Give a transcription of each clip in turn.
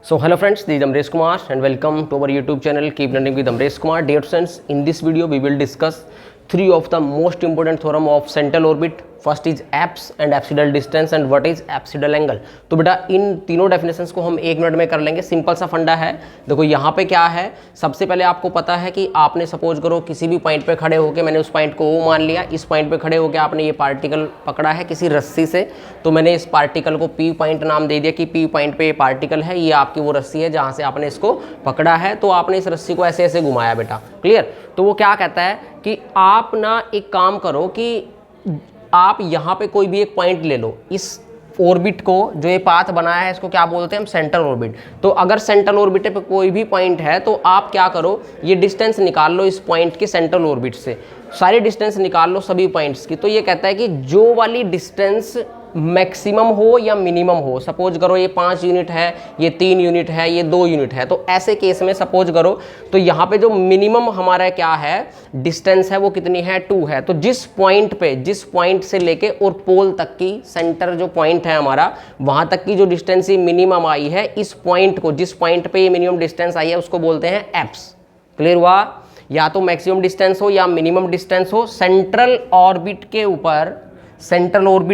So hello friends, this is Amresh Kumar and welcome to our YouTube channel Keep Learning with Amresh Kumar. Dear friends, in this video we will discuss three of the most important theorem of central orbit. First is apse and apsidal distance and what is apsidal angle. तो बेटा इन तीनों definitions को हम 1 minute में कर लेंगे। Simple सा फंडा है। देखो यहाँ पे क्या है, सबसे पहले आपको पता है कि आपने सपोज करो किसी भी पॉइंट पे खड़े होकर, मैंने उस पॉइंट को O मान लिया, इस पॉइंट पे खड़े होकर आपने ये पार्टिकल पकड़ा है किसी रस्सी से, तो मैंने इस पार्टिकल को P पॉइंट नाम दे दिया कि P पॉइंट पे ये पार्टिकल है, ये आपकी वो रस्सी है जहाँ से आपने इसको पकड़ा है। तो आपने इस रस्सी को ऐसे ऐसे घुमाया बेटा, क्लियर। तो वो क्या कहता है कि आप ना एक काम करो कि आप यहाँ पे कोई भी एक पॉइंट ले लो, इस ऑर्बिट को जो ये पाथ बनाया है इसको क्या बोलते हैं हम, सेंट्रल ऑर्बिट। तो अगर सेंट्रल ऑर्बिट पे कोई भी पॉइंट है तो आप क्या करो, ये डिस्टेंस निकाल लो इस पॉइंट के सेंट्रल ऑर्बिट से, सारी डिस्टेंस निकाल लो सभी पॉइंट्स की। तो ये कहता है कि जो वाली डिस्टेंस मैक्सिमम हो या मिनिमम हो, सपोज करो ये 5 यूनिट है, ये 3 यूनिट है, ये 2 यूनिट है, तो ऐसे केस में सपोज करो तो यहाँ पे जो मिनिमम हमारा क्या है डिस्टेंस है वो कितनी है, 2 है। तो जिस पॉइंट से लेके और पोल तक की, सेंटर जो पॉइंट है हमारा वहाँ तक की जो डिस्टेंस ही मिनिमम आई है, इस पॉइंट को, जिस पॉइंट पे ये मिनिमम डिस्टेंस आई है उसको बोलते हैं एप्स। क्लियर हुआ? या तो मैक्सिमम डिस्टेंस हो या मिनिमम डिस्टेंस हो, सेंट्रल ऑर्बिट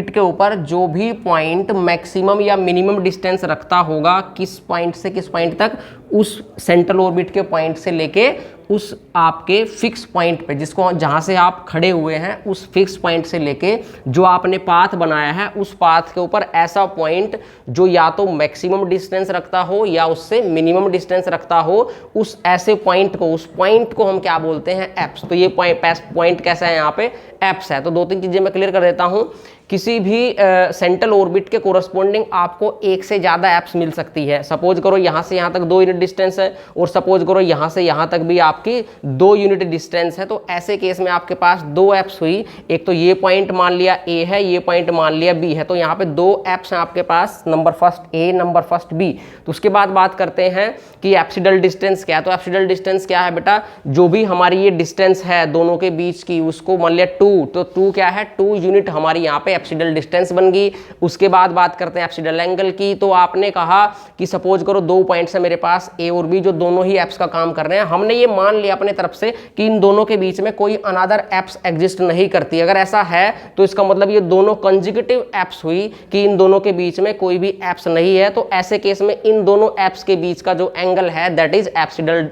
के ऊपर जो भी पॉइंट मैक्सिमम या मिनिमम डिस्टेंस रखता होगा, किस पॉइंट से किस पॉइंट तक, उस सेंट्रल ऑर्बिट के पॉइंट से लेके उस आपके फिक्स पॉइंट पे, जिसको जहाँ से आप खड़े हुए हैं उस फिक्स पॉइंट से लेके जो आपने पाथ बनाया है उस पाथ के ऊपर ऐसा पॉइंट जो या तो मैक्सिमम डिस्टेंस रखता हो या उससे मिनिमम डिस्टेंस रखता हो, उस ऐसे पॉइंट को, उस पॉइंट को हम क्या बोलते हैं, एप्स। तो ये पॉइंट कैसा है यहाँ पे, एप्स है। तो 2-3 चीजें मैं क्लियर कर देता हूँ। किसी भी सेंट्रल ऑर्बिट के कोरस्पॉन्डिंग आपको एक से ज़्यादा एप्स मिल सकती है। सपोज करो यहाँ से यहाँ तक 2 यूनिट डिस्टेंस है और सपोज करो यहाँ से यहाँ तक भी आपकी 2 यूनिट डिस्टेंस है, तो ऐसे केस में आपके पास 2 एप्स हुई। एक तो ये पॉइंट मान लिया A है, ये पॉइंट मान लिया B है, तो यहाँ पे 2 एप्स हैं आपके पास, number first A, number first B। तो उसके बाद बात करते हैं कि एप्सिडल डिस्टेंस क्या है। तो एप्सिडल डिस्टेंस क्या है बेटा, जो भी हमारी ये डिस्टेंस है दोनों के बीच की, उसको मान लिया 2, तो 2 क्या है, 2 यूनिट हमारी यहाँ पे एप्सिडल डिस्टेंस बन गई। उसके बाद बात करते हैं एप्सिडल एंगल की। तो आपने कहा कि सपोज करो 2 पॉइंट्स है मेरे पास A और B, जो दोनों ही एप्स का काम कर रहे हैं। हमने ये मान लिया अपने तरफ से कि इन दोनों के बीच में कोई अनदर एप्स एग्जिस्ट नहीं करती। अगर ऐसा है तो इसका मतलब ये दोनों कंसेक्यूटिव एप्स हुई कि इन दोनों के बीच में कोई भी एप्स नहीं है। तो ऐसे केस में इन दोनों एप्स के बीच का जो एंगल है that is apsidal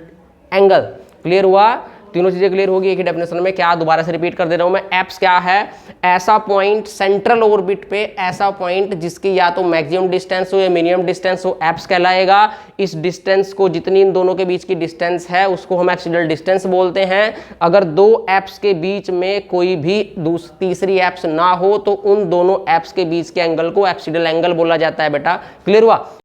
angle. Clear हुआ? तीनों चीजें क्लियर होगी एक ही डेफिनेशन में। क्या दोबारा से रिपीट कर दे रहा हूं मैं, एप्स क्या है, ऐसा पॉइंट सेंट्रल ऑर्बिट पे, ऐसा पॉइंट जिसकी या तो मैक्सिमम डिस्टेंस हो या मिनिमम डिस्टेंस हो, एप्स कहलाएगा। इस डिस्टेंस को, जितनी इन दोनों के बीच की डिस्टेंस है उसको हम एप्सिडल डिस्टेंस बोलते हैं। अगर 2 एप्स के बीच में कोई भी तीसरी एप्स ना हो तो उन दोनों एप्स के बीच के एंगल को एप्सिडल एंगल बोला जाता है बेटा। क्लियर हुआ?